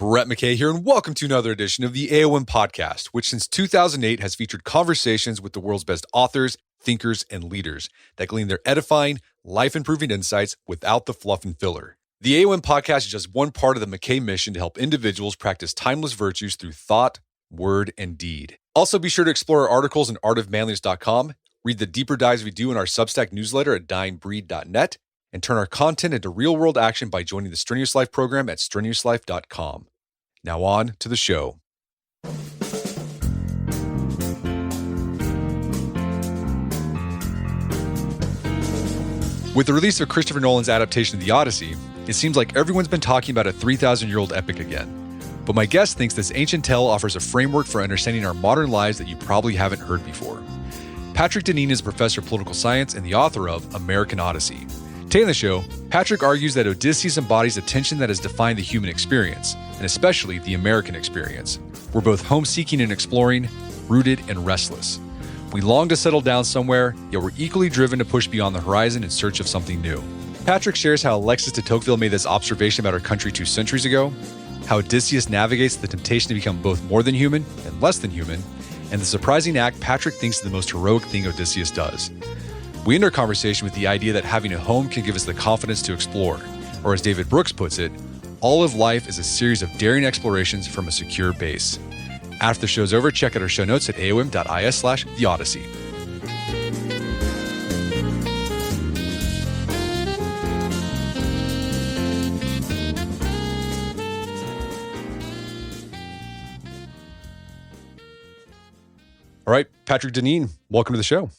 Brett McKay here, and welcome to another edition of the AOM podcast, which since 2008 has featured conversations with the world's best authors, thinkers, and leaders that glean their edifying, life-improving insights without the fluff and filler. The AOM podcast is just one part of the McKay mission to help individuals practice timeless virtues through thought, word, and deed. Also, be sure to explore our articles in artofmanliness.com, read the deeper dives we do in our Substack newsletter at dyingbreed.net, and turn our content into real-world action by joining the Strenuous Life program at strenuouslife.com. Now on to the show. With the release of Christopher Nolan's adaptation of the Odyssey, it seems like everyone's been talking about a 3,000-year-old epic again. But my guest thinks this ancient tale offers a framework for understanding our modern lives that you probably haven't heard before. Patrick Deneen is a professor of political science and the author of American Odyssey. Today on the show, Patrick argues that Odysseus embodies a tension that has defined the human experience, and especially the American experience. We're both home-seeking and exploring, rooted and restless. We long to settle down somewhere, yet we're equally driven to push beyond the horizon in search of something new. Patrick shares how Alexis de Tocqueville made this observation about our country 2 centuries ago, how Odysseus navigates the temptation to become both more than human and less than human, and the surprising act Patrick thinks is the most heroic thing Odysseus does. We end our conversation with the idea that having a home can give us the confidence to explore, or as David Brooks puts it, all of life is a series of daring explorations from a secure base. After the show's over, check out our show notes at aom.is/theodyssey. All right, Patrick Deneen, welcome to the show.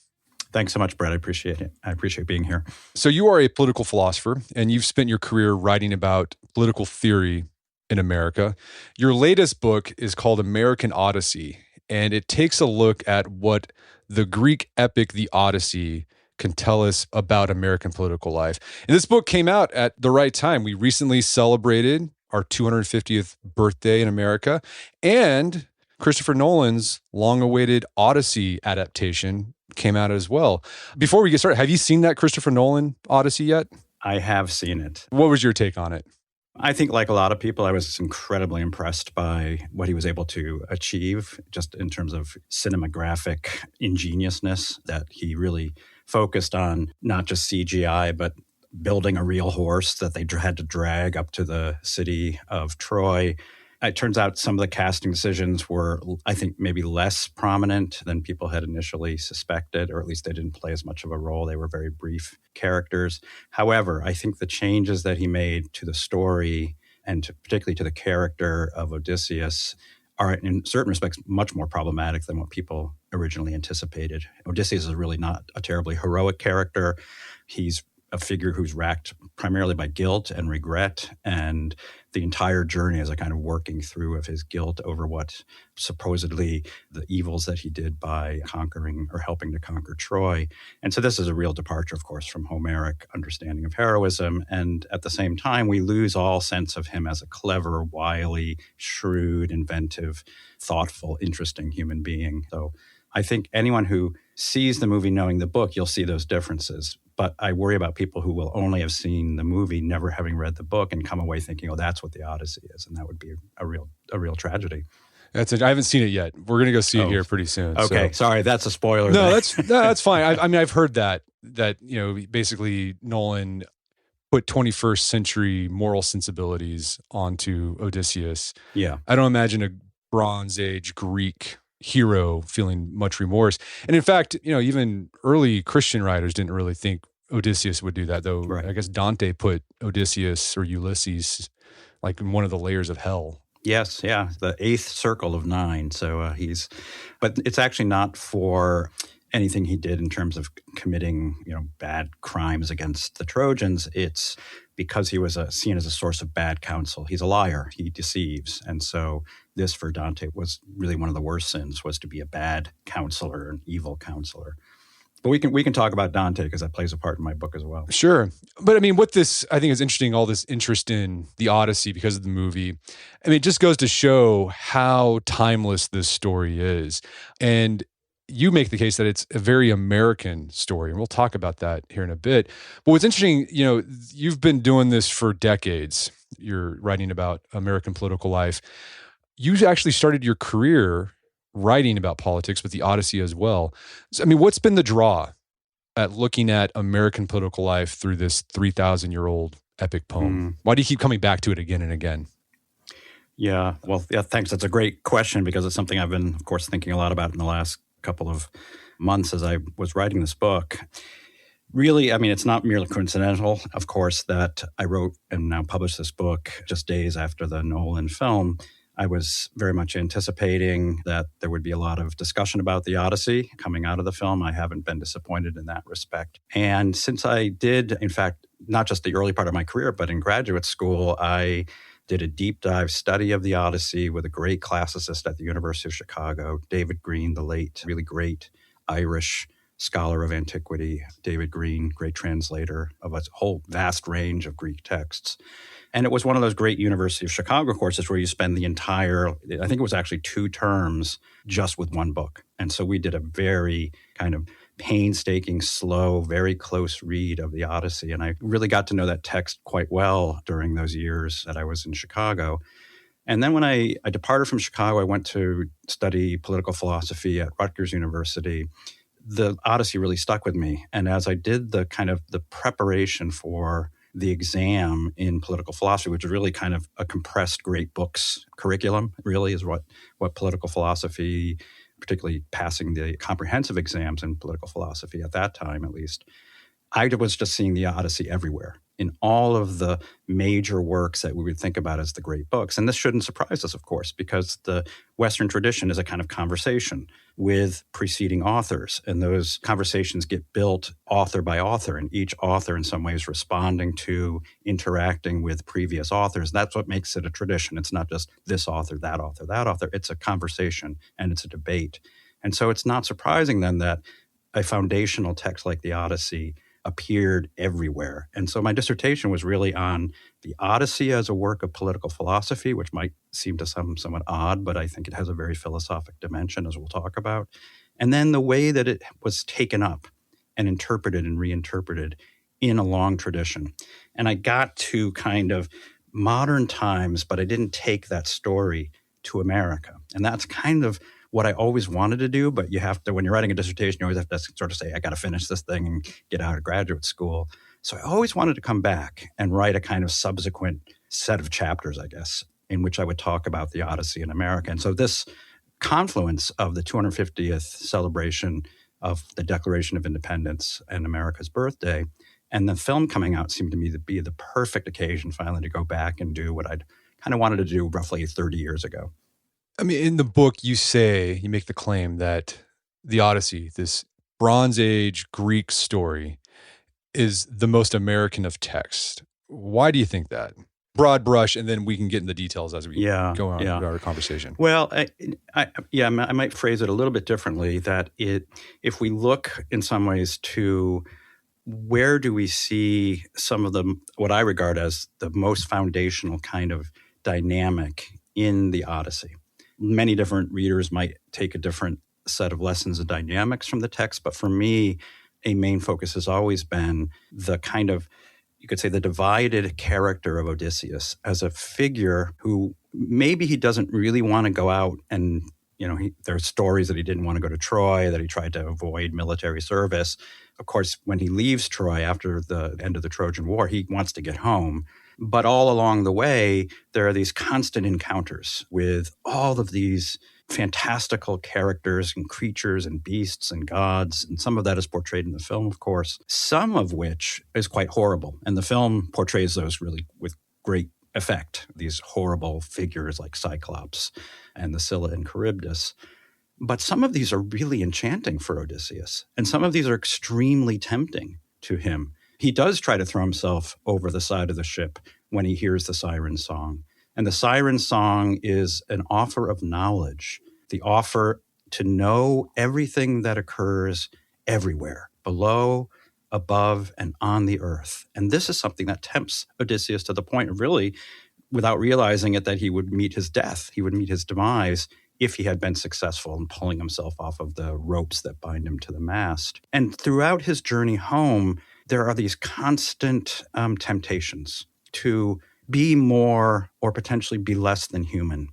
Thanks so much, Brett. I appreciate it. I appreciate being here. So you are a political philosopher, and you've spent your career writing about political theory in America. Your latest book is called American Odyssey, and it takes a look at what the Greek epic, the Odyssey, can tell us about American political life. And this book came out at the right time. We recently celebrated our 250th birthday in America, and Christopher Nolan's long-awaited Odyssey adaptation came out as well. Before we get started, have you seen that Christopher Nolan Odyssey yet? I have seen it. What was your take on it? I think like a lot of people, I was incredibly impressed by what he was able to achieve just in terms of cinematographic ingeniousness, that he really focused on not just CGI, but building a real horse that they had to drag up to the city of Troy. It turns out some of the casting decisions were, I think, maybe less prominent than people had initially suspected, or at least they didn't play as much of a role. They were very brief characters. However, I think the changes that he made to the story and particularly to the character of Odysseus are, in certain respects, much more problematic than what people originally anticipated. Odysseus is really not a terribly heroic character. He's a figure who's racked primarily by guilt and regret, and the entire journey is a kind of working through of his guilt over what supposedly the evils that he did by conquering or helping to conquer Troy. And so this is a real departure, of course, from Homeric understanding of heroism. And at the same time, we lose all sense of him as a clever, wily, shrewd, inventive, thoughtful, interesting human being. So I think anyone who sees the movie knowing the book, you'll see those differences. But I worry about people who will only have seen the movie, never having read the book, and come away thinking, "Oh, that's what the Odyssey is," and that would be a real tragedy. That's it. I haven't seen it yet. We're going to go see it here pretty soon. Okay, sorry, that's a spoiler. No, that's fine. I mean, I've heard that basically Nolan put 21st century moral sensibilities onto Odysseus. Yeah, I don't imagine a Bronze Age Greek hero feeling much remorse. And in fact, even early Christian writers didn't really think Odysseus would do that, though. Right. I guess Dante put Odysseus or Ulysses like in one of the layers of hell. Yes, yeah, the 8th circle of 9. So but it's actually not for anything he did in terms of committing, bad crimes against the Trojans. It's because he was seen as a source of bad counsel. He's a liar. He deceives. And so this for Dante was really one of the worst sins, was to be a bad counselor, an evil counselor. But we can talk about Dante because that plays a part in my book as well. Sure. But I mean, what this, I think is interesting, all this interest in the Odyssey because of the movie. I mean, it just goes to show how timeless this story is. And you make the case that it's a very American story, and we'll talk about that here in a bit. But what's interesting, you've been doing this for decades. You're writing about American political life. You actually started your career writing about politics with the Odyssey as well. So, I mean, what's been the draw at looking at American political life through this 3,000-year-old epic poem? Why do you keep coming back to it again and again? Yeah, well, yeah, thanks. That's a great question because it's something I've been, of course, thinking a lot about in the last couple of months as I was writing this book. Really, I mean, it's not merely coincidental, of course, that I wrote and now published this book just days after the Nolan film. I was very much anticipating that there would be a lot of discussion about the Odyssey coming out of the film. I haven't been disappointed in that respect. And since I did, in fact, not just the early part of my career, but in graduate school, I did a deep dive study of the Odyssey with a great classicist at the University of Chicago, David Green, the late, really great Irish scholar of antiquity. David Green, great translator of a whole vast range of Greek texts. And it was one of those great University of Chicago courses where you spend the entire, I think it was actually 2 terms just with one book. And so we did a very kind of painstaking, slow, very close read of the Odyssey. And I really got to know that text quite well during those years that I was in Chicago. And then when I departed from Chicago, I went to study political philosophy at Rutgers University. The Odyssey really stuck with me. And as I did the kind of the preparation for the exam in political philosophy, which is really kind of a compressed great books curriculum, really is what political philosophy, particularly passing the comprehensive exams in political philosophy at that time, at least, I was just seeing the Odyssey everywhere in all of the major works that we would think about as the great books. And this shouldn't surprise us, of course, because the Western tradition is a kind of conversation with preceding authors. And those conversations get built author by author, and each author in some ways responding to, interacting with previous authors. That's what makes it a tradition. It's not just this author, that author, that author. It's a conversation and it's a debate. And so it's not surprising then that a foundational text like the Odyssey appeared everywhere. And so my dissertation was really on the Odyssey as a work of political philosophy, which might seem to some somewhat odd, but I think it has a very philosophic dimension, as we'll talk about. And then the way that it was taken up and interpreted and reinterpreted in a long tradition. And I got to kind of modern times, but I didn't take that story to America. And that's kind of what I always wanted to do, but you have to, when you're writing a dissertation, you always have to sort of say, I got to finish this thing and get out of graduate school. So I always wanted to come back and write a kind of subsequent set of chapters, I guess, in which I would talk about the Odyssey in America. And so this confluence of the 250th celebration of the Declaration of Independence and America's birthday, and the film coming out seemed to me to be the perfect occasion finally to go back and do what I'd kind of wanted to do roughly 30 years ago. I mean, in the book, you make the claim that the Odyssey, this Bronze Age Greek story, is the most American of text. Why do you think that? Broad brush, and then we can get in the details as we go on with our conversation. Well, I might phrase it a little bit differently, that if we look in some ways to where do we see some of the, what I regard as the most foundational kind of dynamic in the Odyssey. Many different readers might take a different set of lessons and dynamics from the text, but for me, a main focus has always been the kind of, you could say, the divided character of Odysseus as a figure who maybe he doesn't really want to go out and, there are stories that he didn't want to go to Troy, that he tried to avoid military service. Of course, when he leaves Troy after the end of the Trojan War, he wants to get home. But all along the way, there are these constant encounters with all of these fantastical characters and creatures and beasts and gods. And some of that is portrayed in the film, of course, some of which is quite horrible. And the film portrays those really with great effect, these horrible figures like Cyclops and the Scylla and Charybdis. But some of these are really enchanting for Odysseus. And some of these are extremely tempting to him. He does try to throw himself over the side of the ship when he hears the siren song. And the siren song is an offer of knowledge, the offer to know everything that occurs everywhere, below, above, and on the earth. And this is something that tempts Odysseus to the point of really, without realizing it, that he would meet his death, he would meet his demise if he had been successful in pulling himself off of the ropes that bind him to the mast. And throughout his journey home, there are these constant temptations to be more or potentially be less than human,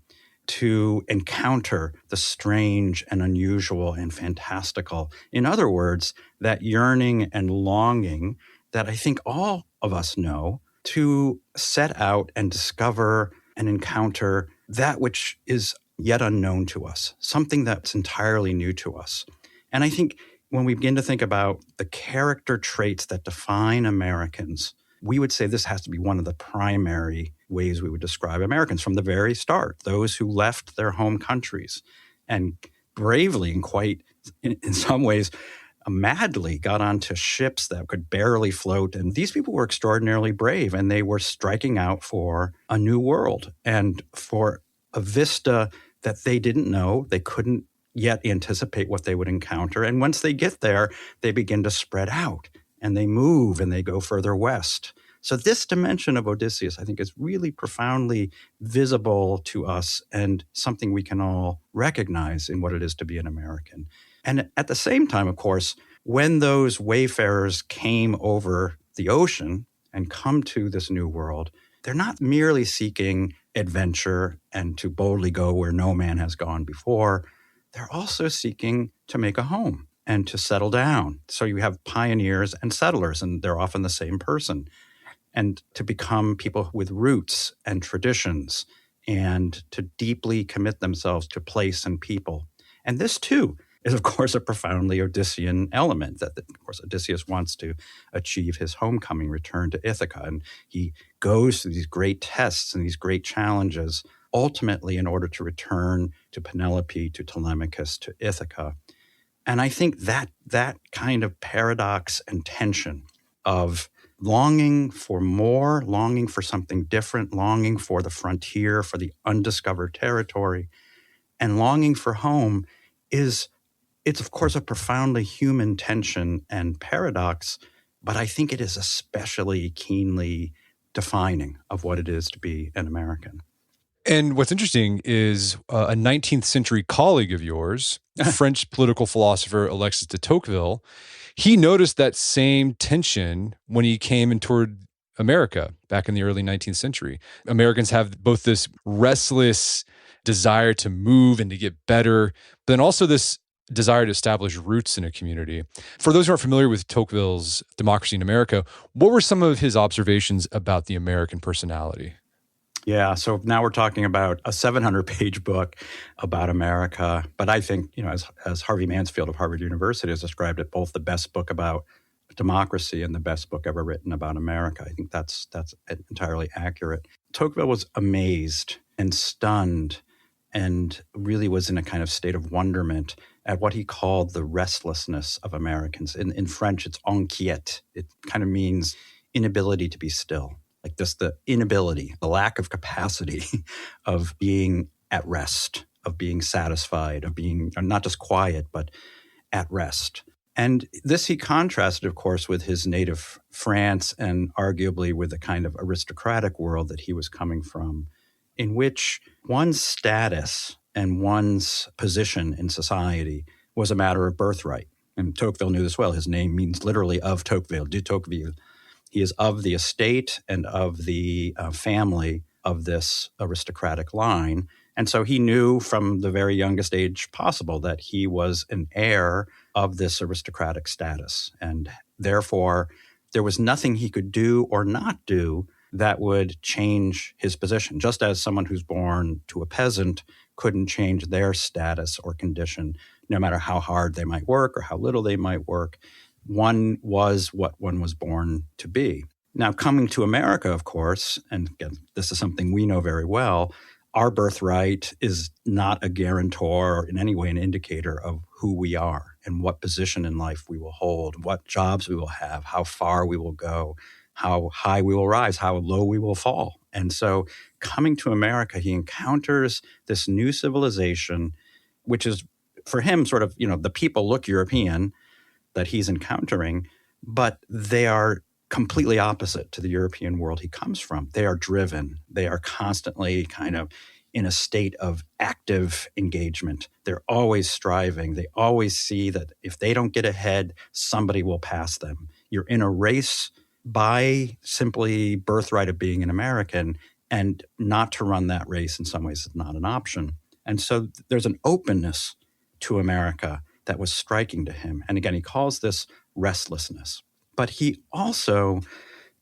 to encounter the strange and unusual and fantastical. In other words, that yearning and longing that I think all of us know, to set out and discover and encounter that which is yet unknown to us, something that's entirely new to us. And I think when we begin to think about the character traits that define Americans, we would say this has to be one of the primary ways we would describe Americans from the very start, those who left their home countries and bravely and quite, in some ways, madly got onto ships that could barely float. And these people were extraordinarily brave, and they were striking out for a new world and for a vista that they didn't know. They couldn't yet anticipate what they would encounter. And once they get there, they begin to spread out and they move and they go further west. So this dimension of Odysseus, I think, is really profoundly visible to us and something we can all recognize in what it is to be an American. And at the same time, of course, when those wayfarers came over the ocean and come to this new world, they're not merely seeking adventure and to boldly go where no man has gone before. They're also seeking to make a home and to settle down. So you have pioneers and settlers, and they're often the same person, and to become people with roots and traditions and to deeply commit themselves to place and people. And this, too, is, of course, a profoundly Odyssean element that, of course, Odysseus wants to achieve his homecoming, return to Ithaca. And he goes through these great tests and these great challenges, ultimately in order to return to Penelope, to Telemachus, to Ithaca. And I think that kind of paradox and tension of longing for more, longing for something different, longing for the frontier, for the undiscovered territory, and longing for home it's of course a profoundly human tension and paradox, but I think it is especially keenly defining of what it is to be an American. And what's interesting is a 19th century colleague of yours, French political philosopher Alexis de Tocqueville, he noticed that same tension when he came and toured America back in the early 19th century. Americans have both this restless desire to move and to get better, but then also this desire to establish roots in a community. For those who aren't familiar with Tocqueville's Democracy in America, what were some of his observations about the American personality? Yeah, so now we're talking about a 700-page book about America. But I think, as Harvey Mansfield of Harvard University has described it, both the best book about democracy and the best book ever written about America. I think that's entirely accurate. Tocqueville was amazed and stunned and really was in a kind of state of wonderment at what he called the restlessness of Americans. In French, it's inquiète. It kind of means inability to be still. Like just the inability, the lack of capacity of being at rest, of being satisfied, of being not just quiet, but at rest. And this he contrasted, of course, with his native France and arguably with the kind of aristocratic world that he was coming from, in which one's status and one's position in society was a matter of birthright. And Tocqueville knew this well. His name means literally of Tocqueville, de Tocqueville. He is of the estate and of the family of this aristocratic line. And so he knew from the very youngest age possible that he was an heir of this aristocratic status. And therefore, there was nothing he could do or not do that would change his position, just as someone who's born to a peasant couldn't change their status or condition, no matter how hard they might work or how little they might work. One was what one was born to be. Now, coming to America, of course, and again, this is something we know very well, our birthright is not a guarantor or in any way an indicator of who we are and what position in life we will hold, what jobs we will have, how far we will go, how high we will rise, how low we will fall. And so coming to America, he encounters this new civilization, which is for him sort of, the people look European that he's encountering, but they are completely opposite to the European world he comes from. They are driven. They are constantly kind of in a state of active engagement. They're always striving. They always see that if they don't get ahead, somebody will pass them. You're in a race by simply birthright of being an American, and not to run that race in some ways is not an option. And so there's an openness to America that was striking to him. And again, he calls this restlessness. But he also,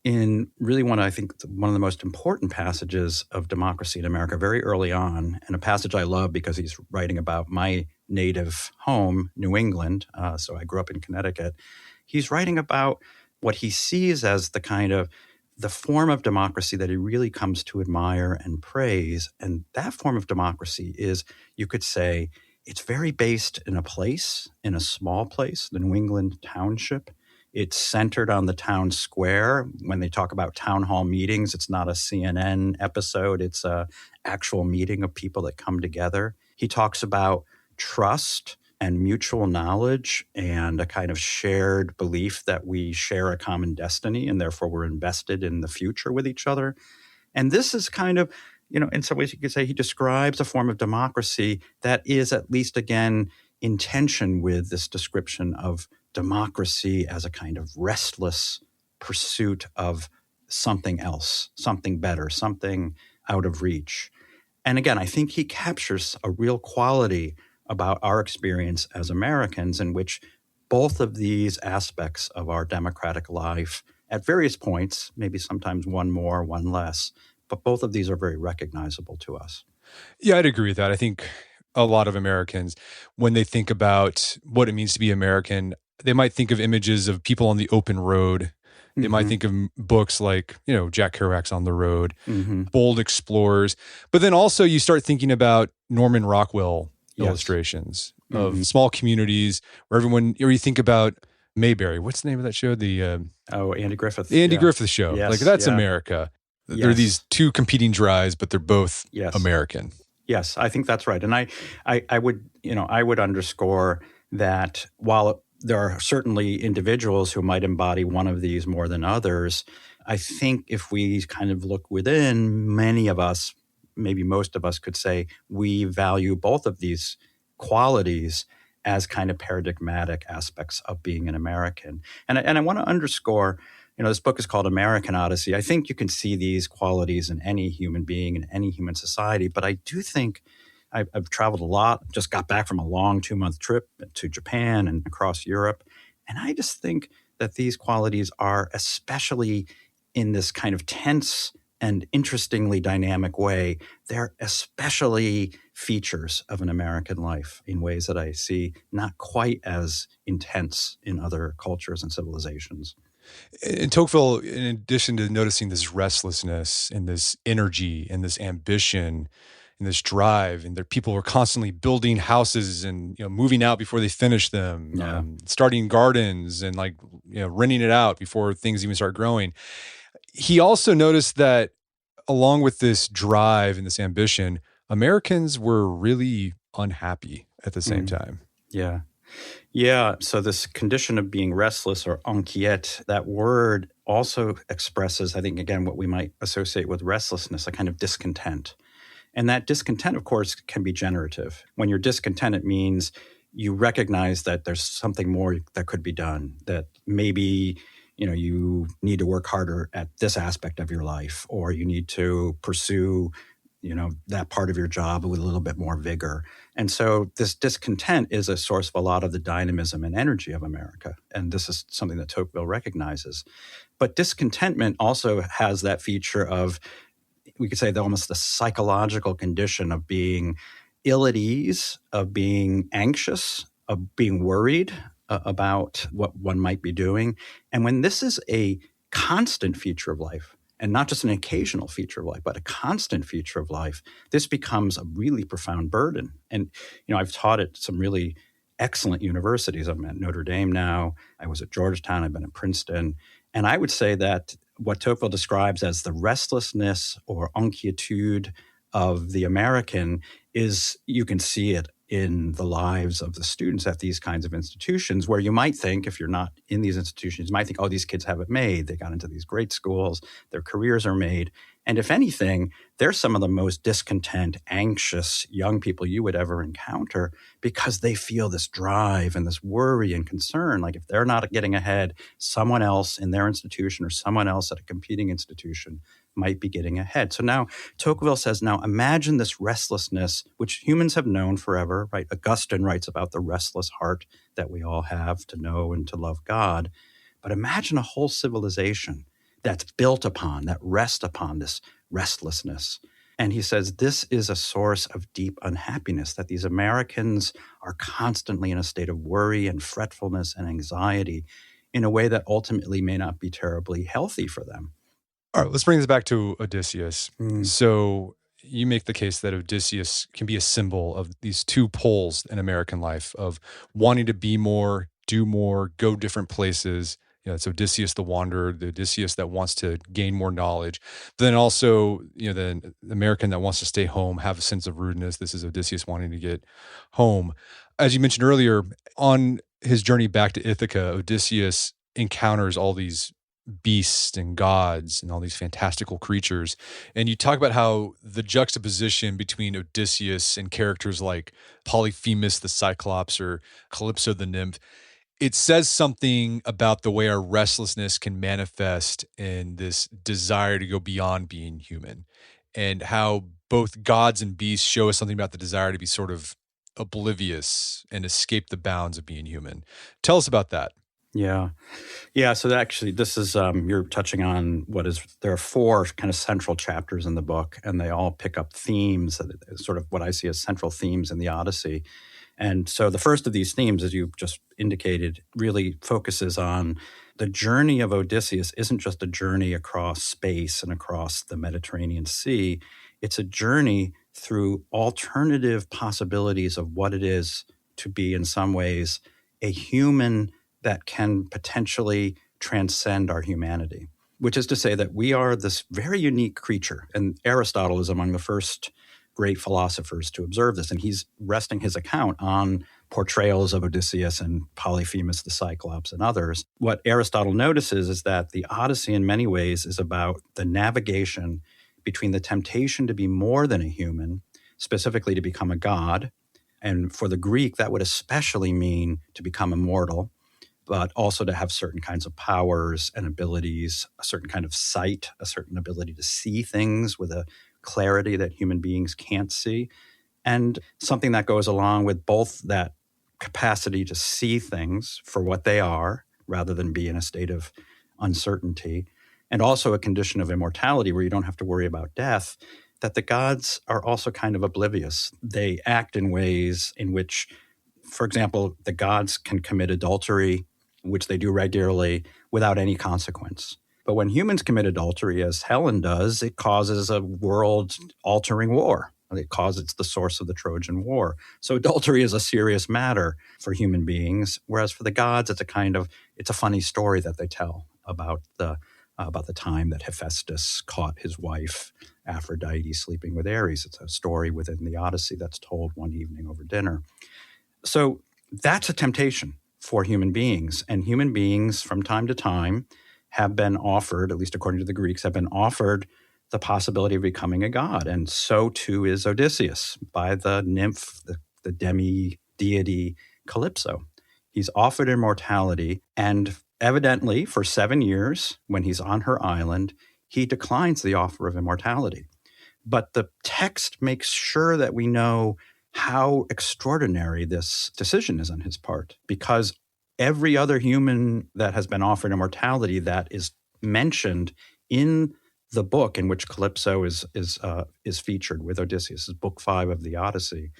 in really one of the most important passages of democracy in America very early on, and a passage I love because he's writing about my native home, New England. So I grew up in Connecticut. He's writing about what he sees as the form of democracy that he really comes to admire and praise. And that form of democracy is, you could say, it's very based in a place, in a small place, the New England township. It's centered on the town square. When they talk about town hall meetings, it's not a CNN episode. It's an actual meeting of people that come together. He talks about trust and mutual knowledge and a kind of shared belief that we share a common destiny and therefore we're invested in the future with each other. And this is kind of, in some ways you could say he describes a form of democracy that is at least, again, in tension with this description of democracy as a kind of restless pursuit of something else, something better, something out of reach. And again, I think he captures a real quality about our experience as Americans in which both of these aspects of our democratic life at various points, maybe sometimes one more, one less, but both of these are very recognizable to us. Yeah, I'd agree with that. I think a lot of Americans, when they think about what it means to be American, they might think of images of people on the open road. They might think of books like, Jack Kerouac's On the Road, bold explorers. But then also you start thinking about Norman Rockwell illustrations of small communities where or you think about Mayberry. What's the name of that show? Andy Griffith. The Andy Griffith Show. Yes, that's America. Yes. There are these two competing drives, but they're both American. Yes, I think that's right. And I would underscore that while there are certainly individuals who might embody one of these more than others, I think if we kind of look within, many of us, maybe most of us could say we value both of these qualities as kind of paradigmatic aspects of being an American. And I want to underscore, this book is called American Odyssey. I think you can see these qualities in any human being, in any human society. But I do think I've traveled a lot, just got back from a long 2-month trip to Japan and across Europe. And I just think that these qualities are especially in this kind of tense and interestingly dynamic way, they're especially features of an American life in ways that I see not quite as intense in other cultures and civilizations. And Tocqueville, in addition to noticing this restlessness and this energy and this ambition and this drive, and people were constantly building houses and moving out before they finish them, starting gardens and renting it out before things even start growing. He also noticed that along with this drive and this ambition, Americans were really unhappy at the same time. Yeah. Yeah. So this condition of being restless or inquiet, that word also expresses, I think, again, what we might associate with restlessness, a kind of discontent. And that discontent, of course, can be generative. When you're discontent, it means you recognize that there's something more that could be done, that maybe you need to work harder at this aspect of your life, or you need to pursue, that part of your job with a little bit more vigor. And so this discontent is a source of a lot of the dynamism and energy of America. And this is something that Tocqueville recognizes. But discontentment also has that feature of, we could say, almost the psychological condition of being ill at ease, of being anxious, of being worried about what one might be doing. And when this is a constant feature of life, and not just an occasional feature of life, but a constant feature of life, this becomes a really profound burden. And, I've taught at some really excellent universities. I'm at Notre Dame now. I was at Georgetown. I've been at Princeton. And I would say that what Tocqueville describes as the restlessness or inquietude of the American is, you can see it in the lives of the students at these kinds of institutions, where you might think, if you're not in these institutions, you might think, oh, these kids have it made. They got into these great schools, their careers are made. And if anything, they're some of the most discontent, anxious young people you would ever encounter, because they feel this drive and this worry and concern. Like if they're not getting ahead, someone else in their institution or someone else at a competing institution might be getting ahead. So now Tocqueville says, now imagine this restlessness, which humans have known forever, right? Augustine writes about the restless heart that we all have to know and to love God. But imagine a whole civilization that's built upon, that rests upon this restlessness. And he says this is a source of deep unhappiness, that these Americans are constantly in a state of worry and fretfulness and anxiety in a way that ultimately may not be terribly healthy for them. All right, let's bring this back to Odysseus. So you make the case that Odysseus can be a symbol of these two poles in American life of wanting to be more, do more, go different places. It's Odysseus the wanderer, the Odysseus that wants to gain more knowledge. But then also, the American that wants to stay home, have a sense of rudeness. This is Odysseus wanting to get home. As you mentioned earlier, on his journey back to Ithaca, Odysseus encounters all these beasts and gods and all these fantastical creatures. And you talk about how the juxtaposition between Odysseus and characters like Polyphemus the Cyclops or Calypso the nymph, it says something about the way our restlessness can manifest in this desire to go beyond being human, and how both gods and beasts show us something about the desire to be sort of oblivious and escape the bounds of being human. Tell us about that. Yeah. So actually, this is, you're touching on there are 4 kind of central chapters in the book, and they all pick up themes, sort of what I see as central themes in the Odyssey. And so the first of these themes, as you've just indicated, really focuses on the journey of Odysseus isn't just a journey across space and across the Mediterranean Sea. It's a journey through alternative possibilities of what it is to be, in some ways, a human that can potentially transcend our humanity, which is to say that we are this very unique creature. And Aristotle is among the first great philosophers to observe this. And he's resting his account on portrayals of Odysseus and Polyphemus the Cyclops and others. What Aristotle notices is that the Odyssey in many ways is about the navigation between the temptation to be more than a human, specifically to become a god. And for the Greek, that would especially mean to become immortal, but also to have certain kinds of powers and abilities, a certain kind of sight, a certain ability to see things with a clarity that human beings can't see, and something that goes along with both that capacity to see things for what they are rather than be in a state of uncertainty, and also a condition of immortality where you don't have to worry about death, that the gods are also kind of oblivious. They act in ways in which, for example, the gods can commit adultery, which they do regularly, without any consequence. But when humans commit adultery, as Helen does, it causes a world-altering war. It's the source of the Trojan War. So adultery is a serious matter for human beings, whereas for the gods, it's a funny story that they tell about the time that Hephaestus caught his wife Aphrodite sleeping with Ares. It's a story within the Odyssey that's told one evening over dinner. So that's a temptation for human beings. And human beings, from time to time, have been offered, at least according to the Greeks, have been offered the possibility of becoming a god. And so too is Odysseus by the nymph, the demi-deity Calypso. He's offered immortality, and evidently for 7 years, when he's on her island, he declines the offer of immortality. But the text makes sure that we know how extraordinary this decision is on his part, because every other human that has been offered immortality that is mentioned in the book in which Calypso is featured with Odysseus, is Book 5 of the Odyssey,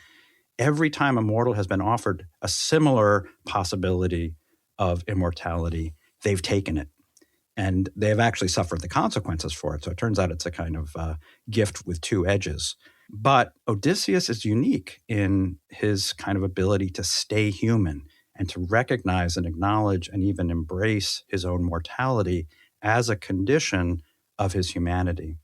every time a mortal has been offered a similar possibility of immortality, they've taken it. And they have actually suffered the consequences for it. So it turns out it's a kind of gift with two edges. But Odysseus is unique in his kind of ability to stay human and to recognize and acknowledge and even embrace his own mortality as a condition of his humanity.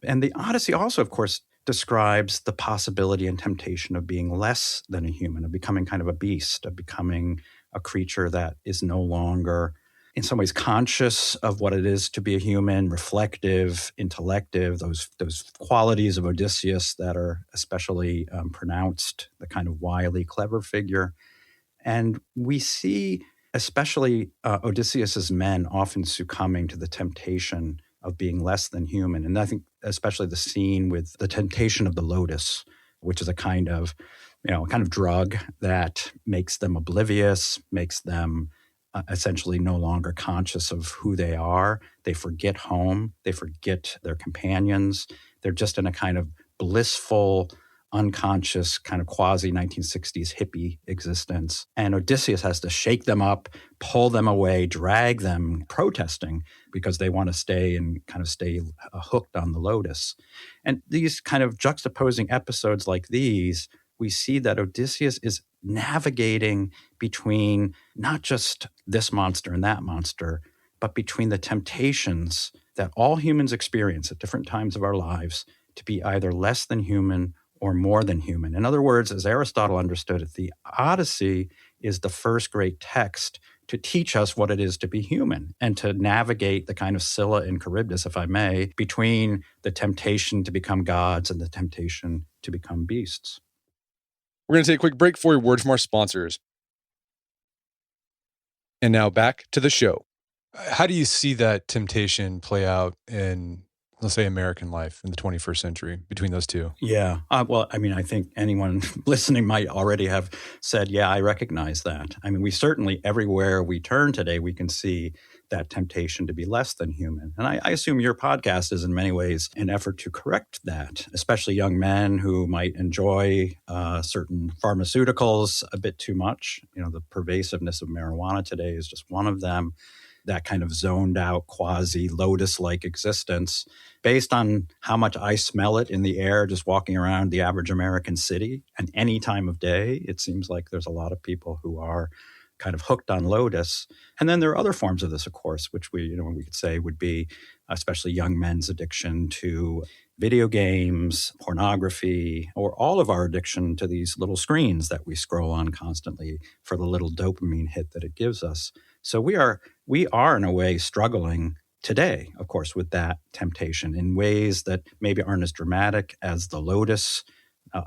And the Odyssey also, of course, describes the possibility and temptation of being less than a human, of becoming kind of a beast, of becoming a creature that is no longer, in some ways, conscious of what it is to be a human, reflective, intellective, those qualities of Odysseus that are especially pronounced, the kind of wily, clever figure. And we see, especially Odysseus's men, often succumbing to the temptation of being less than human. And I think especially the scene with the temptation of the lotus, which is a kind of drug that makes them oblivious, makes them essentially no longer conscious of who they are. They forget home. They forget their companions. They're just in a kind of blissful, unconscious, kind of quasi-1960s hippie existence. And Odysseus has to shake them up, pull them away, drag them, protesting because they want to stay hooked on the lotus. And these kind of juxtaposing episodes like these, we see that Odysseus is navigating between not just this monster and that monster, but between the temptations that all humans experience at different times of our lives to be either less than human or more than human. In other words, as Aristotle understood it, the Odyssey is the first great text to teach us what it is to be human and to navigate the kind of Scylla and Charybdis, if I may, between the temptation to become gods and the temptation to become beasts. We're going to take a quick break for a word from our sponsors. And now back to the show. How do you see that temptation play out in, let's say, American life in the 21st century between those two? Yeah. I think anyone listening might already have said, yeah, I recognize that. I mean, we certainly, everywhere we turn today, we can see that temptation to be less than human. And I assume your podcast is in many ways an effort to correct that, especially young men who might enjoy certain pharmaceuticals a bit too much. The pervasiveness of marijuana today is just one of them. That kind of zoned out, quasi-lotus-like existence based on how much I smell it in the air just walking around the average American city. And any time of day, it seems like there's a lot of people who are kind of hooked on lotus. And then there are other forms of this, of course, which we could say would be especially young men's addiction to video games, pornography, or all of our addiction to these little screens that we scroll on constantly for the little dopamine hit that it gives us. So we are in a way struggling today, of course, with that temptation in ways that maybe aren't as dramatic as the lotus,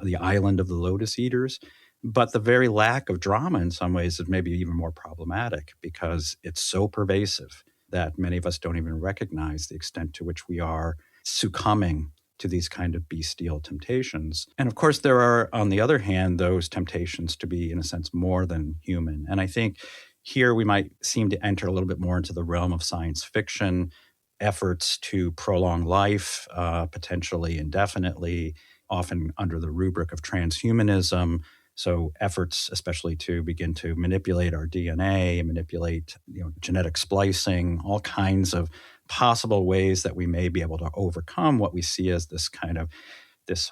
the island of the lotus eaters. But the very lack of drama in some ways is maybe even more problematic because it's so pervasive that many of us don't even recognize the extent to which we are succumbing to these kind of bestial temptations. And of course, there are, on the other hand, those temptations to be, in a sense, more than human. And I think here we might seem to enter a little bit more into the realm of science fiction, efforts to prolong life, potentially indefinitely, often under the rubric of transhumanism. So efforts especially to begin to manipulate our DNA, manipulate genetic splicing, all kinds of possible ways that we may be able to overcome what we see as this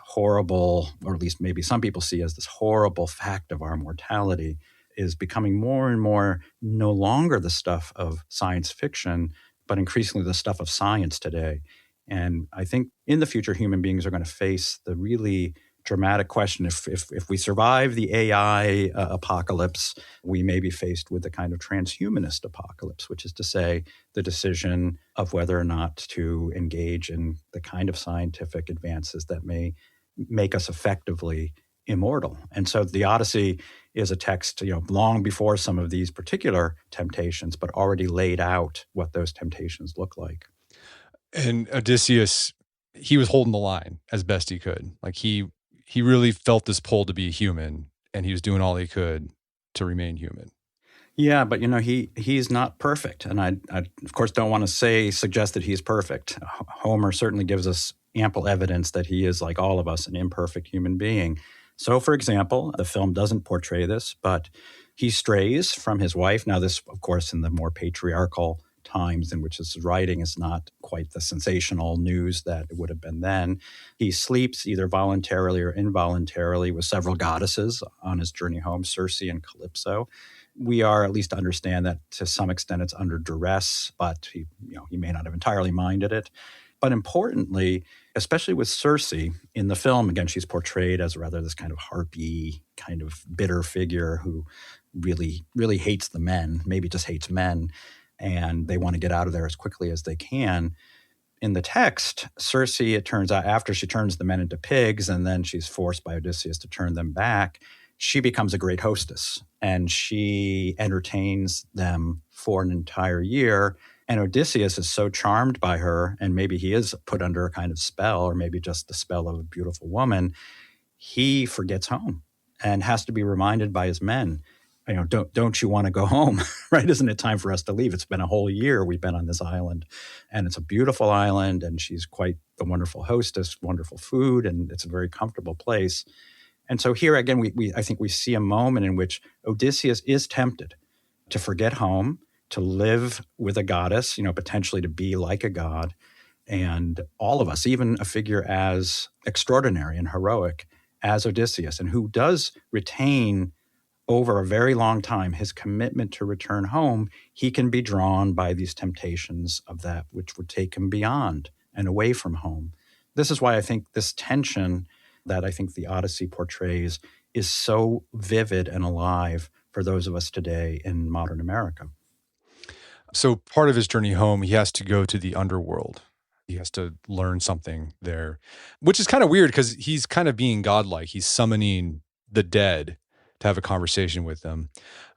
horrible, or at least maybe some people see as this horrible fact of our mortality, is becoming more and more no longer the stuff of science fiction, but increasingly the stuff of science today. And I think in the future, human beings are going to face the really dramatic question. If we survive the AI apocalypse, we may be faced with the kind of transhumanist apocalypse, which is to say the decision of whether or not to engage in the kind of scientific advances that may make us effectively immortal. And so the Odyssey is a text, long before some of these particular temptations, but already laid out what those temptations look like. And Odysseus, he was holding the line as best he could. Like he really felt this pull to be human, and he was doing all he could to remain human. Yeah, but he's not perfect, and I of course don't want to suggest that he's perfect. Homer certainly gives us ample evidence that he is, like all of us, an imperfect human being. So, for example, the film doesn't portray this, but he strays from his wife. Now, this, of course, in the more patriarchal times in which his writing is not quite the sensational news that it would have been then. He sleeps either voluntarily or involuntarily with several goddesses on his journey home, Circe and Calypso. We are at least to understand that to some extent it's under duress, but he may not have entirely minded it. But importantly, especially with Circe in the film, again, she's portrayed as rather this kind of harpy, kind of bitter figure who really, really hates the men, maybe just hates men, and they want to get out of there as quickly as they can. In the text, Circe, it turns out, after she turns the men into pigs and then she's forced by Odysseus to turn them back, she becomes a great hostess and she entertains them for an entire year. And Odysseus is so charmed by her, and maybe he is put under a kind of spell, or maybe just the spell of a beautiful woman, he forgets home and has to be reminded by his men, don't you want to go home, right? Isn't it time for us to leave? It's been a whole year we've been on this island, and it's a beautiful island, and she's quite the wonderful hostess, wonderful food, and it's a very comfortable place. And so here again, I think we see a moment in which Odysseus is tempted to forget home, to live with a goddess, potentially to be like a god. And all of us, even a figure as extraordinary and heroic as Odysseus, and who does retain over a very long time his commitment to return home, he can be drawn by these temptations of that which would take him beyond and away from home. This is why I think this tension that I think the Odyssey portrays is so vivid and alive for those of us today in modern America. So part of his journey home, he has to go to the underworld. He has to learn something there, which is kind of weird because he's kind of being godlike. He's summoning the dead to have a conversation with them.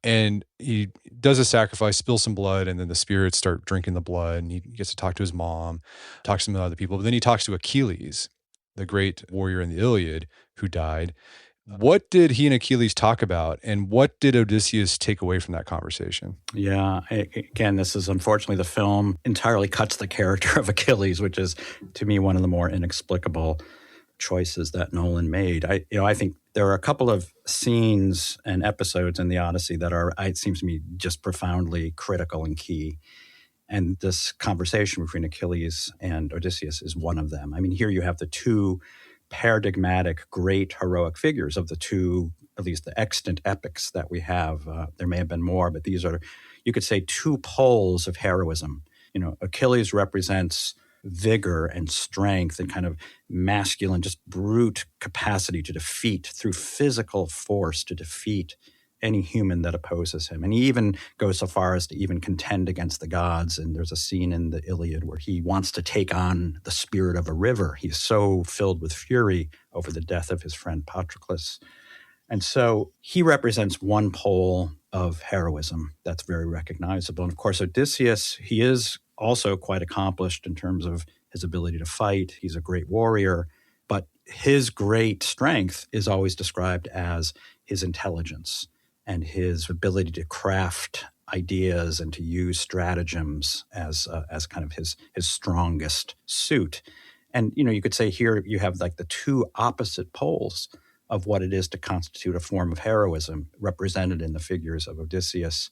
And he does a sacrifice, spills some blood, and then the spirits start drinking the blood, and he gets to talk to his mom, talks to some other people. But then he talks to Achilles, the great warrior in the Iliad who died. What did he and Achilles talk about, and what did Odysseus take away from that conversation? Yeah, again, this is unfortunately the film entirely cuts the character of Achilles, which is, to me, one of the more inexplicable choices that Nolan made. I think there are a couple of scenes and episodes in the Odyssey that are, it seems to me, just profoundly critical and key. And this conversation between Achilles and Odysseus is one of them. I mean, here you have the two paradigmatic, great heroic figures of the two, at least the extant epics that we have. There may have been more, but these are, you could say, two poles of heroism. Achilles represents vigor and strength and kind of masculine, just brute capacity to defeat, through physical force, to defeat any human that opposes him. And he even goes so far as to even contend against the gods. And there's a scene in the Iliad where he wants to take on the spirit of a river. He's so filled with fury over the death of his friend Patroclus. And so he represents one pole of heroism that's very recognizable. And of course, Odysseus, he is also quite accomplished in terms of his ability to fight. He's a great warrior, but his great strength is always described as his intelligence and his ability to craft ideas and to use stratagems as kind of his strongest suit. And, you could say here you have like the two opposite poles of what it is to constitute a form of heroism represented in the figures of Odysseus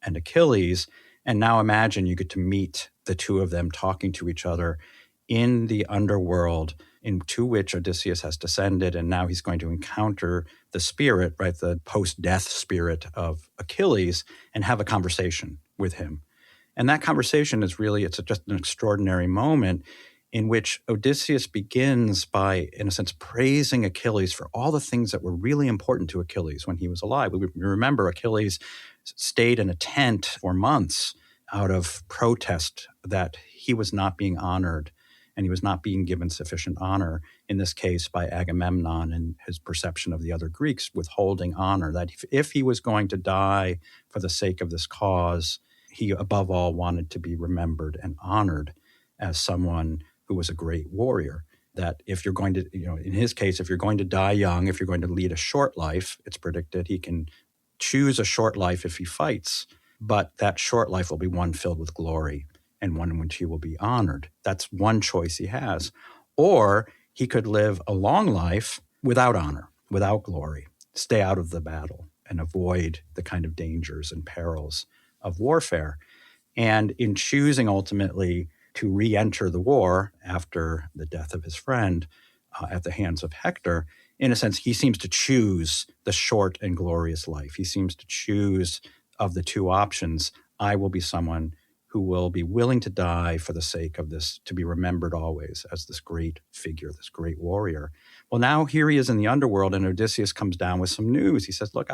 and Achilles. And now imagine you get to meet the two of them talking to each other in the underworld into which Odysseus has descended, and now he's going to encounter the spirit, right, the post-death spirit of Achilles, and have a conversation with him. And that conversation is really, it's just an extraordinary moment in which Odysseus begins by, in a sense, praising Achilles for all the things that were really important to Achilles when he was alive. We remember Achilles stayed in a tent for months out of protest that he was not being honored and he was not being given sufficient honor, in this case by Agamemnon and his perception of the other Greeks withholding honor, that if he was going to die for the sake of this cause, he above all wanted to be remembered and honored as someone who was a great warrior. That if you're going to, in his case, if you're going to die young, if you're going to lead a short life, it's predicted he can choose a short life if he fights, but that short life will be one filled with glory and one in which he will be honored. That's one choice he has. Or he could live a long life without honor, without glory, stay out of the battle and avoid the kind of dangers and perils of warfare. And in choosing ultimately to re-enter the war after the death of his friend at the hands of Hector, in a sense, he seems to choose the short and glorious life. He seems to choose, of the two options, I will be someone who will be willing to die for the sake of this, to be remembered always as this great figure, this great warrior. Well, now here he is in the underworld, and Odysseus comes down with some news. He says, look,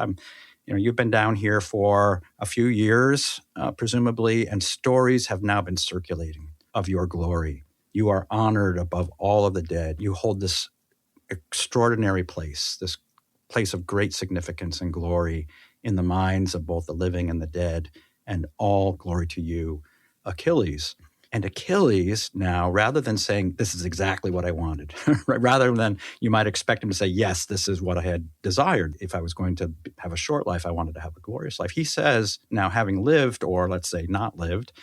you've been down here for a few years, presumably, and stories have now been circulating of your glory. You are honored above all of the dead. You hold this extraordinary place, this place of great significance and glory in the minds of both the living and the dead, and all glory to you, Achilles. And Achilles now, rather than saying, this is exactly what I wanted, rather than you might expect him to say, yes, this is what I had desired. If I was going to have a short life, I wanted to have a glorious life. He says, now having lived, or let's say not lived,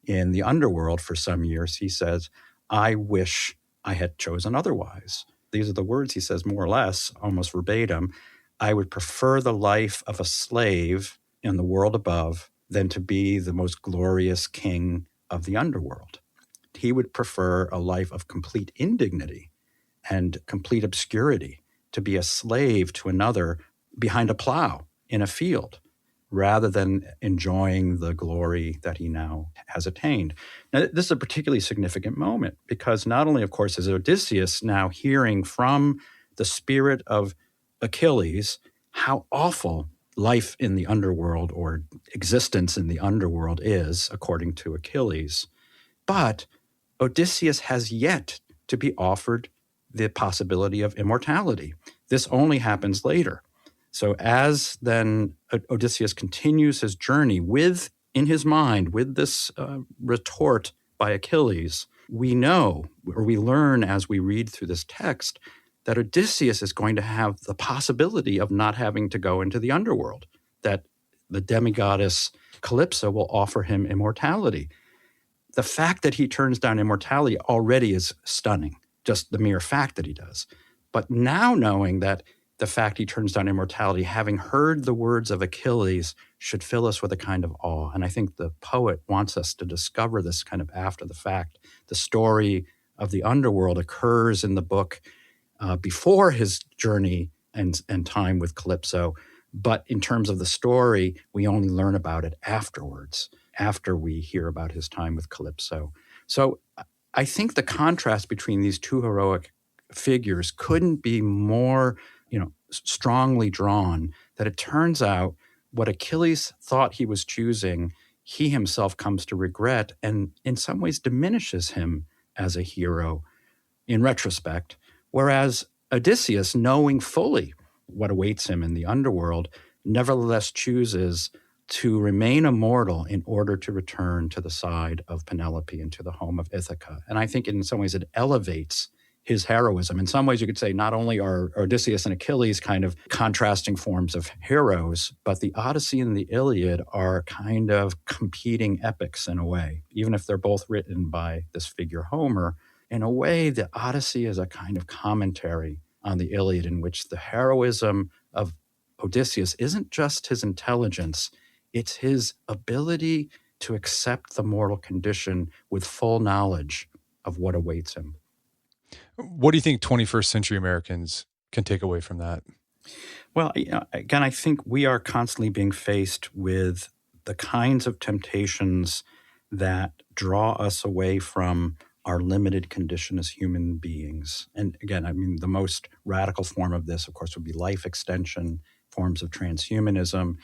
in the underworld for some years, he says, I wish I had chosen otherwise. These are the words he says more or less, almost verbatim. I would prefer the life of a slave in the world above than to be the most glorious king of the underworld. He would prefer a life of complete indignity and complete obscurity, to be a slave to another behind a plow in a field, rather than enjoying the glory that he now has attained. Now, this is a particularly significant moment because not only, of course, is Odysseus now hearing from the spirit of Achilles how awful life in the underworld or existence in the underworld is, according to Achilles, but Odysseus has yet to be offered the possibility of immortality. This only happens later. So as then Odysseus continues his journey in his mind, with this retort by Achilles, we know, or we learn as we read through this text, that Odysseus is going to have the possibility of not having to go into the underworld, that the demigoddess Calypso will offer him immortality. The fact that he turns down immortality already is stunning, just the mere fact that he does. But now knowing that the fact he turns down immortality, having heard the words of Achilles, should fill us with a kind of awe. And I think the poet wants us to discover this kind of after the fact. The story of the underworld occurs in the book before his journey and time with Calypso. But in terms of the story, we only learn about it afterwards, after we hear about his time with Calypso. So I think the contrast between these two heroic figures couldn't be more, strongly drawn, that it turns out what Achilles thought he was choosing, he himself comes to regret and in some ways diminishes him as a hero in retrospect. Whereas Odysseus, knowing fully what awaits him in the underworld, nevertheless chooses to remain immortal in order to return to the side of Penelope and to the home of Ithaca. And I think in some ways it elevates his heroism. In some ways you could say not only are Odysseus and Achilles kind of contrasting forms of heroes, but the Odyssey and the Iliad are kind of competing epics in a way, even if they're both written by this figure Homer. In a way, the Odyssey is a kind of commentary on the Iliad in which the heroism of Odysseus isn't just his intelligence, it's his ability to accept the mortal condition with full knowledge of what awaits him. What do you think 21st century Americans can take away from that? Well, again, I think we are constantly being faced with the kinds of temptations that draw us away from our limited condition as human beings. And again, the most radical form of this, of course, would be life extension, forms of transhumanism,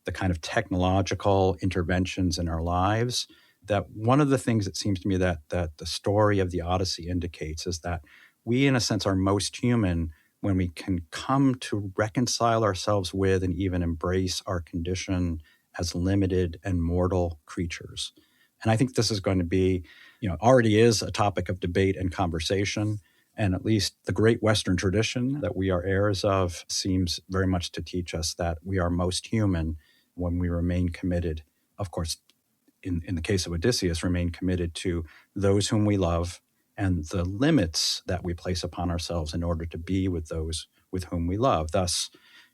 the kind of technological interventions in our lives. That one of the things that seems to me that the story of the Odyssey indicates is that we, in a sense, are most human when we can come to reconcile ourselves with and even embrace our condition as limited and mortal creatures. And I think this is going to be, already is a topic of debate and conversation. And at least the great Western tradition that we are heirs of seems very much to teach us that we are most human when we remain committed, of course, in the case of Odysseus, remain committed to those whom we love and the limits that we place upon ourselves in order to be with those with whom we love. Thus,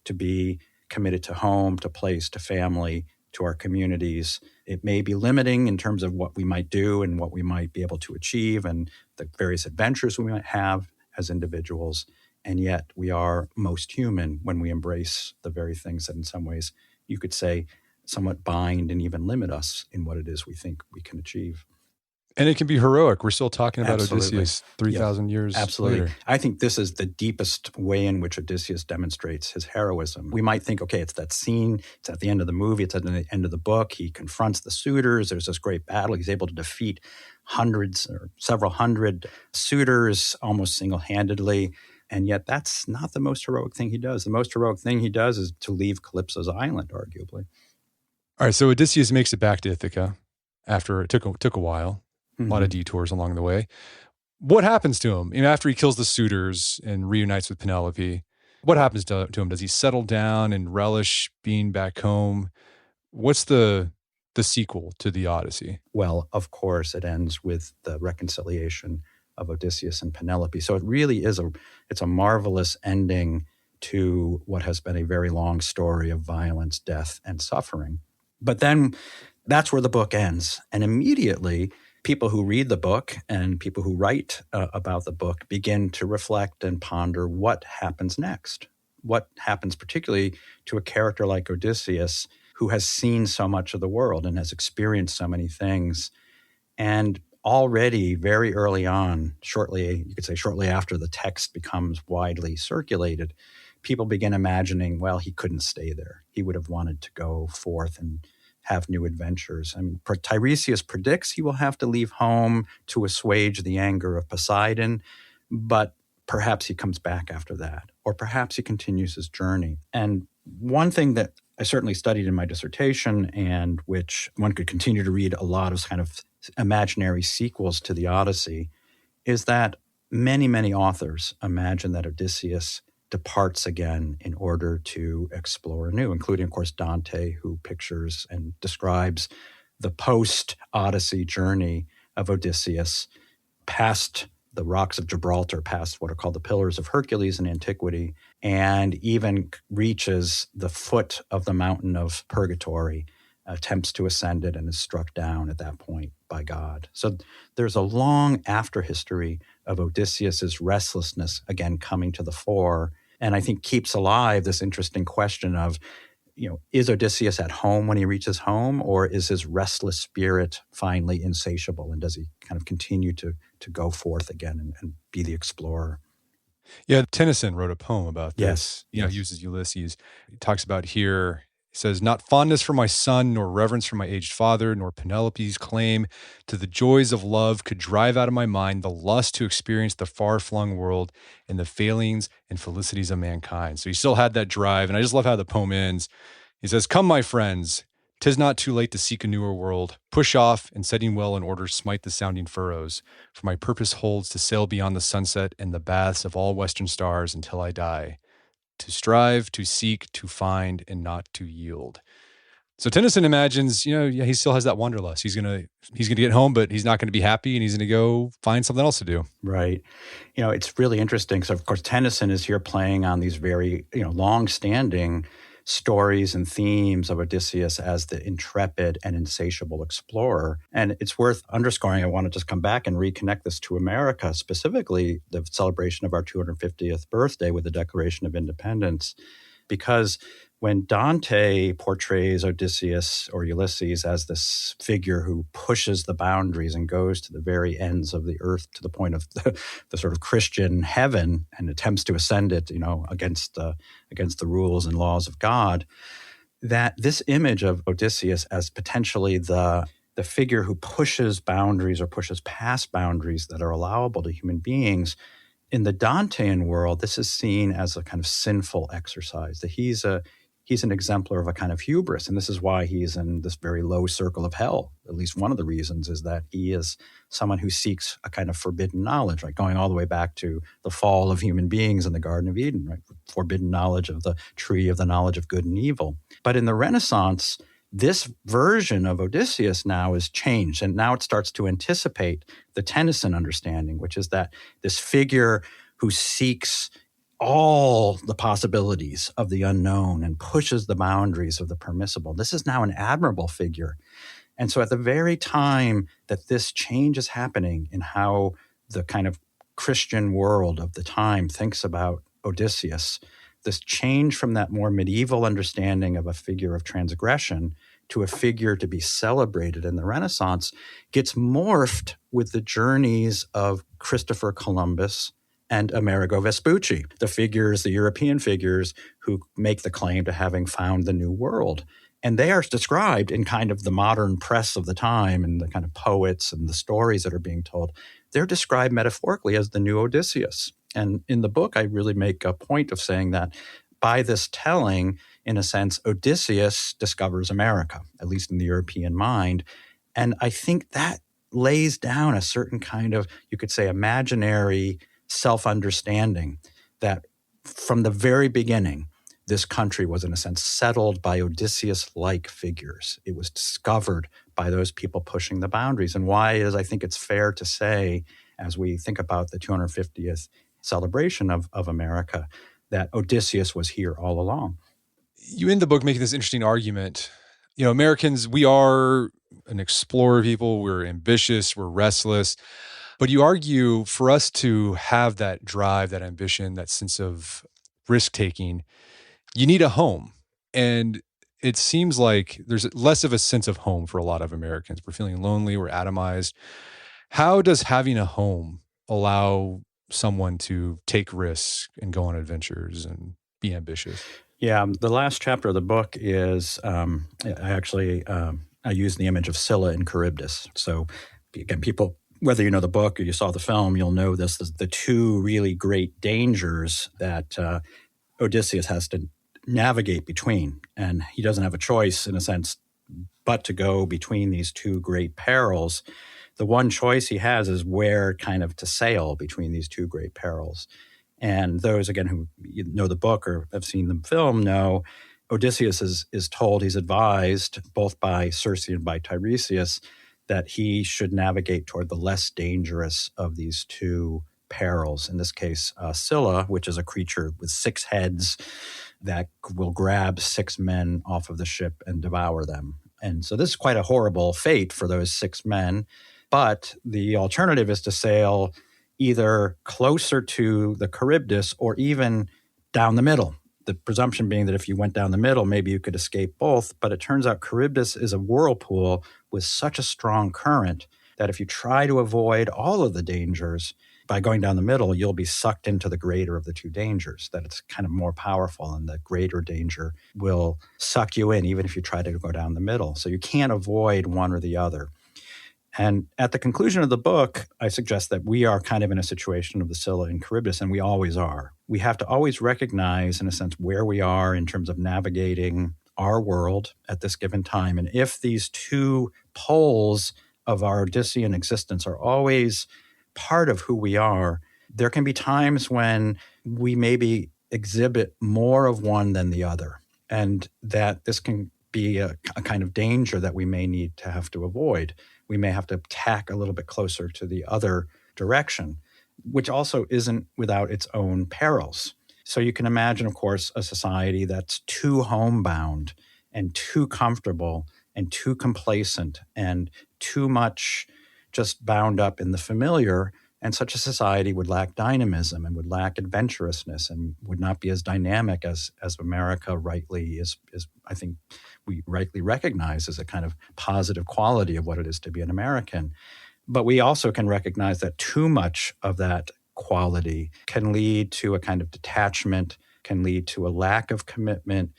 to be committed to home, to place, to family, to our communities. It may be limiting in terms of what we might do and what we might be able to achieve and the various adventures we might have as individuals. And yet we are most human when we embrace the very things that in some ways you could say somewhat bind and even limit us in what it is we think we can achieve. And it can be heroic. We're still talking about Absolutely. Odysseus 3,000 years Absolutely. later. I think this is the deepest way in which Odysseus demonstrates his heroism. We might think, okay, it's that scene, it's at the end of the movie, it's at the end of the book. He confronts the suitors. There's this great battle. He's able to defeat hundreds or several hundred suitors almost single-handedly. And yet that's not the most heroic thing he does. The most heroic thing he does is to leave Calypso's island, arguably. All right, so Odysseus makes it back to Ithaca after it took a while. Mm-hmm. A lot of detours along the way. What happens to him? After he kills the suitors and reunites with Penelope, what happens to him? Does he settle down and relish being back home? What's the sequel to the Odyssey? Well, of course, it ends with the reconciliation of Odysseus and Penelope. So it really is it's a marvelous ending to what has been a very long story of violence, death, and suffering. But then that's where the book ends. And immediately, people who read the book and people who write about the book begin to reflect and ponder what happens next. What happens particularly to a character like Odysseus, who has seen so much of the world and has experienced so many things. And already very early on, you could say shortly after the text becomes widely circulated, people begin imagining, well, he couldn't stay there. He would have wanted to go forth and have new adventures. Tiresias predicts he will have to leave home to assuage the anger of Poseidon, but perhaps he comes back after that, or perhaps he continues his journey. And one thing that I certainly studied in my dissertation, and which one could continue to read a lot of kind of imaginary sequels to the Odyssey, is that many, many authors imagine that Odysseus departs again in order to explore anew, including, of course, Dante, who pictures and describes the post-Odyssey journey of Odysseus past the rocks of Gibraltar, past what are called the Pillars of Hercules in antiquity, and even reaches the foot of the mountain of Purgatory, attempts to ascend it, and is struck down at that point by God. So there's a long after history of Odysseus's restlessness again coming to the fore, and I think keeps alive this interesting question of, is Odysseus at home when he reaches home, or is his restless spirit finally insatiable, and does he kind of continue to go forth again and be the explorer? Yeah, Tennyson wrote a poem about this. Yes. He uses Ulysses. He talks about here, he says, "Not fondness for my son, nor reverence for my aged father, nor Penelope's claim to the joys of love could drive out of my mind the lust to experience the far-flung world and the failings and felicities of mankind." So he still had that drive, and I just love how the poem ends. He says, "Come, my friends, 'tis not too late to seek a newer world. Push off, and setting well in order, smite the sounding furrows. For my purpose holds to sail beyond the sunset and the baths of all western stars until I die. To strive, to seek, to find, and not to yield." So Tennyson imagines, he still has that wanderlust. He's gonna get home, but he's not gonna be happy, and he's gonna go find something else to do. Right. It's really interesting. So, of course, Tennyson is here playing on these very, long-standing stories and themes of Odysseus as the intrepid and insatiable explorer. And it's worth underscoring, I want to just come back and reconnect this to America, specifically the celebration of our 250th birthday with the Declaration of Independence, because when Dante portrays Odysseus or Ulysses as this figure who pushes the boundaries and goes to the very ends of the earth to the point of the sort of Christian heaven and attempts to ascend it, against the rules and laws of God, that this image of Odysseus as potentially the figure who pushes boundaries or pushes past boundaries that are allowable to human beings, in the Dantean world, this is seen as a kind of sinful exercise, that he's an exemplar of a kind of hubris. And this is why he's in this very low circle of hell. At least one of the reasons is that he is someone who seeks a kind of forbidden knowledge, right? Going all the way back to the fall of human beings in the Garden of Eden, right? Forbidden knowledge of the tree of the knowledge of good and evil. But in the Renaissance, this version of Odysseus now is changed, and now it starts to anticipate the Tennyson understanding, which is that this figure who seeks all the possibilities of the unknown and pushes the boundaries of the permissible. This is now an admirable figure. And so at the very time that this change is happening in how the kind of Christian world of the time thinks about Odysseus, this change from that more medieval understanding of a figure of transgression to a figure to be celebrated in the Renaissance gets morphed with the journeys of Christopher Columbus and Amerigo Vespucci, the European figures who make the claim to having found the New World. And they are described in kind of the modern press of the time and the kind of poets and the stories that are being told. They're described metaphorically as the new Odysseus. And in the book, I really make a point of saying that by this telling, in a sense, Odysseus discovers America, at least in the European mind. And I think that lays down a certain kind of, you could say, imaginary self-understanding that from the very beginning, this country was, in a sense, settled by Odysseus-like figures. It was discovered by those people pushing the boundaries. And why is, I think it's fair to say, as we think about the 250th celebration of America, that Odysseus was here all along. You end the book making this interesting argument. Americans, we are an explorer people. We're ambitious. We're restless. But you argue for us to have that drive, that ambition, that sense of risk-taking, you need a home. And it seems like there's less of a sense of home for a lot of Americans. We're feeling lonely. We're atomized. How does having a home allow someone to take risks and go on adventures and be ambitious? Yeah, the last chapter of the book is, I use the image of Scylla and Charybdis. So again, people, whether you know the book or you saw the film, you'll know this. The two really great dangers that Odysseus has to navigate between. And he doesn't have a choice, in a sense, but to go between these two great perils. The one choice he has is where kind of to sail between these two great perils. And those, again, who know the book or have seen the film know Odysseus is told, he's advised, both by Circe and by Tiresias, that he should navigate toward the less dangerous of these two perils. In this case, Scylla, which is a creature with 6 heads that will grab 6 men off of the ship and devour them. And so this is quite a horrible fate for those 6 men. But the alternative is to sail either closer to the Charybdis or even down the middle. The presumption being that if you went down the middle, maybe you could escape both. But it turns out Charybdis is a whirlpool with such a strong current that if you try to avoid all of the dangers by going down the middle, you'll be sucked into the greater of the two dangers, that it's kind of more powerful and the greater danger will suck you in even if you try to go down the middle. So you can't avoid one or the other. And at the conclusion of the book, I suggest that we are kind of in a situation of the Scylla and Charybdis, and we always are. We have to always recognize, in a sense, where we are in terms of navigating our world at this given time. And if these two poles of our Odyssean existence are always part of who we are, there can be times when we maybe exhibit more of one than the other, and that this can be a kind of danger that we may need to have to avoid. We may have to tack a little bit closer to the other direction, which also isn't without its own perils. So you can imagine, of course, a society that's too homebound and too comfortable and too complacent and too much just bound up in the familiar. And such a society would lack dynamism and would lack adventurousness and would not be as dynamic as America rightly is, I think we rightly recognize as a kind of positive quality of what it is to be an American. But we also can recognize that too much of that quality can lead to a kind of detachment, can lead to a lack of commitment,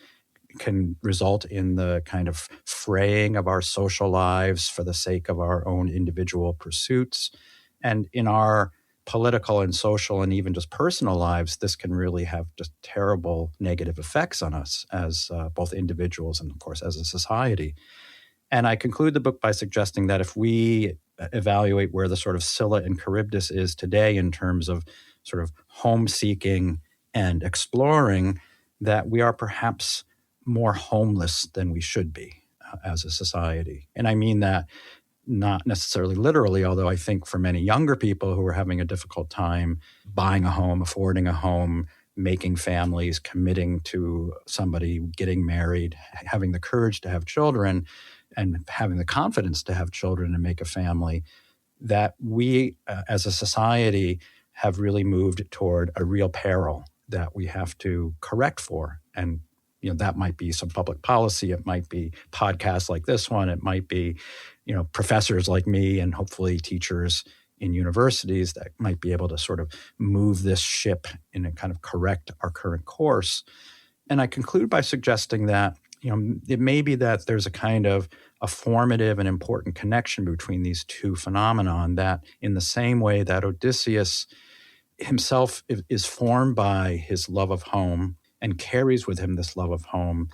can result in the kind of fraying of our social lives for the sake of our own individual pursuits. And in our political and social and even just personal lives, this can really have just terrible negative effects on us as both individuals and, of course, as a society. And I conclude the book by suggesting that if we evaluate where the sort of Scylla and Charybdis is today in terms of sort of home-seeking and exploring, that we are perhaps more homeless than we should be as a society. And I mean that not necessarily literally, although I think for many younger people who are having a difficult time buying a home, affording a home, making families, committing to somebody, getting married, having the courage to have children, and having the confidence to have children and make a family, that we as a society have really moved toward a real peril that we have to correct for and that might be some public policy. It might be podcasts like this one. It might be, professors like me and hopefully teachers in universities that might be able to sort of move this ship and kind of correct our current course. And I conclude by suggesting that, it may be that there's a kind of a formative and important connection between these two phenomenon, that in the same way that Odysseus himself is formed by his love of home and carries with him this love of home,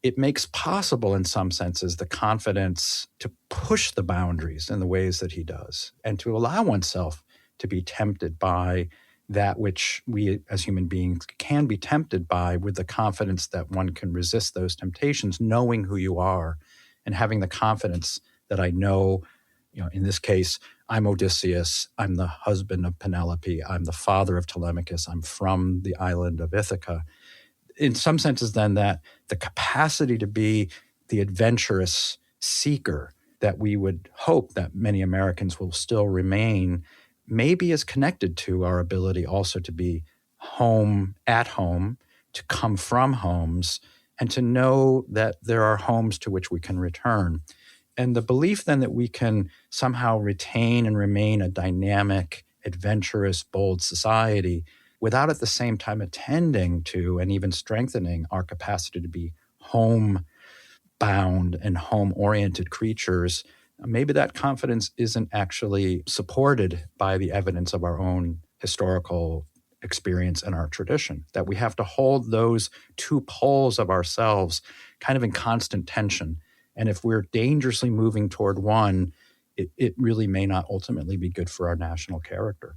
it makes possible in some senses the confidence to push the boundaries in the ways that he does and to allow oneself to be tempted by that which we as human beings can be tempted by, with the confidence that one can resist those temptations, knowing who you are and having the confidence that I know, in this case, I'm Odysseus, I'm the husband of Penelope, I'm the father of Telemachus, I'm from the island of Ithaca. In some senses, then, that the capacity to be the adventurous seeker that we would hope that many Americans will still remain maybe is connected to our ability also to be at home, to come from homes, and to know that there are homes to which we can return. And the belief then that we can somehow retain and remain a dynamic, adventurous, bold society without at the same time attending to and even strengthening our capacity to be home-bound and home-oriented creatures, maybe that confidence isn't actually supported by the evidence of our own historical experience and our tradition, that we have to hold those two poles of ourselves kind of in constant tension. And if we're dangerously moving toward one, it really may not ultimately be good for our national character.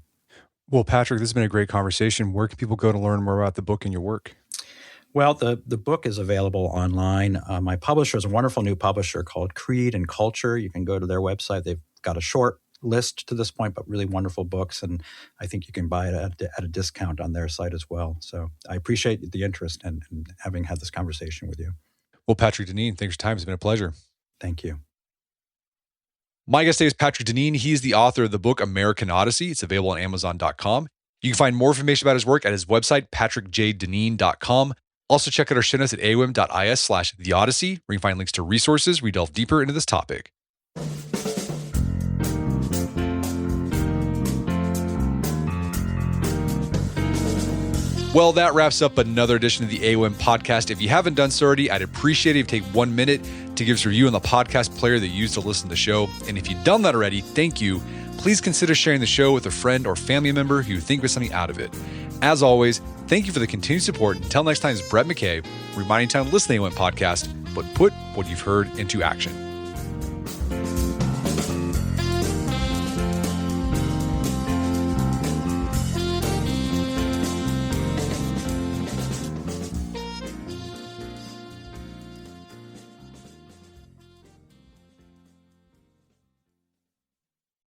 Well, Patrick, this has been a great conversation. Where can people go to learn more about the book and your work? Well, the book is available online. My publisher is a wonderful new publisher called Creed and Culture. You can go to their website. They've got a short list to this point, but really wonderful books. And I think you can buy it at a discount on their site as well. So I appreciate the interest and having had this conversation with you. Well, Patrick Deneen, thanks for your time. It's been a pleasure. Thank you. My guest today is Patrick Deneen. He's the author of the book American Odyssey. It's available on Amazon.com. You can find more information about his work at his website, patrickjdeneen.com. Also, check out our show notes at awim.is/theodyssey, where you can find links to resources where we delve deeper into this topic. Well, that wraps up another edition of the AOM podcast. If you haven't done so already, I'd appreciate it if you take 1 minute to give us a review on the podcast player that you use to listen to the show. And if you've done that already, thank you. Please consider sharing the show with a friend or family member who you think gets something out of it. As always, thank you for the continued support. Until next time, it's Brett McKay, reminding time to listen to the AOM podcast, but put what you've heard into action.